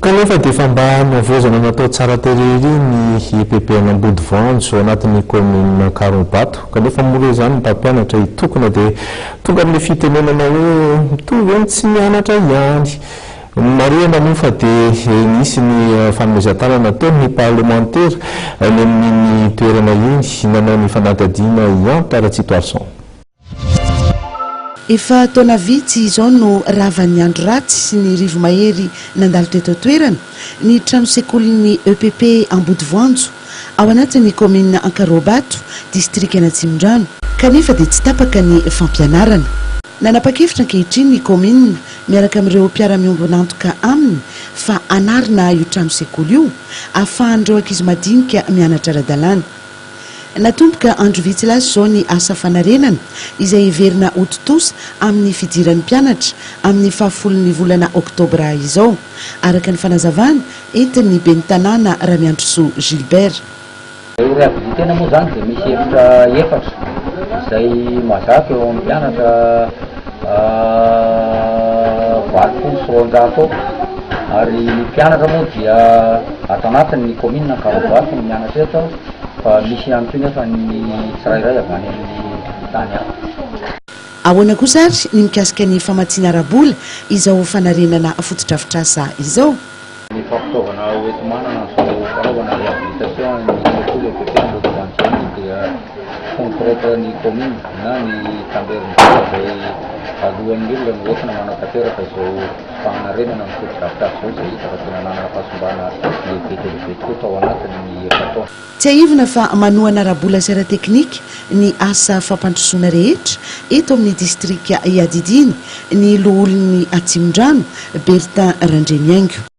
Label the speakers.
Speaker 1: kanefa dia efa mba navozana natao tsara terery ny EPP Ambody Voanjo anatin'ny commune Karom-Bato kanefa mora izany mba mpianatra hitokana dia tonga amin'ny fitenenana hoe mitovy any tsy mianatra ihany. Marihana moa fa dia nisy ny fanomezan-tany nataony parlementaire ny amin'ny toerana iny nanao ny fanadadiana Antaritsitoarson.
Speaker 2: Efa taona vitsy izao no ravan'ny andro ratsy sy ny rivo mahery nandalo teto toerana ny trano sekolin'ny EPP Ambody Voanjo ao anatin'ny commune Karom-Bato district Antsimondrano kanefa dia tsy tapaka ny fampianarana. Nanapa-kevitra ankehitriny ny commune miaraka amin'ireo mpiara-miomby nantoka aminy fa anarina io trano sekoly io ahafahan'ireo ankizy madinika mianatra ara-dalàna. Natomboka andro vitsy lasa izao ny asa fanarenana izay heverina ototosa amin'ny fidiran'ny mpianatra amin'ny fahafolon'ny volana oktobra izao araka ny fanazavana entin'ny ben'ny tanàna Ramiandrosoa Gilbert.
Speaker 3: Tena moa zany dia misy hevitra efatra izay mazaka eo amin'ny mpianatra 20,000 ary ny mpianatra moa dia ato anatin'ny commune Karom-Bato ny mianatra eto fa misy ihany koa nefa ny tsirairay avy any amin'ny tany hafa.
Speaker 2: Ahoana kosa ary ny mikasika ny famatsiana ara-bola izao fanarenana fotodrafitrasa izao.
Speaker 3: Ny fampitaovana hoentim-manana izao fanaovana réhabilitation ny sekoly EPP Ambody Voanjo dia konkreta ny commune na ny tamberin'ny izay alohan'ny olona no entina manao-tanteraka izao fanarenana ny fotodrafitrasa izao izay hita fa tena nanana fahasombana lehibe dia lehibe tokoa tao anatin'ny efa-taona.
Speaker 2: Tsy aivina fa manohana ara-bola sy ara-teknika ny asa fampandrosoana rehetra eto amin'ny distrika Iadidiny ny loholon'ny Antsimondrano Bertin Randreniaingo.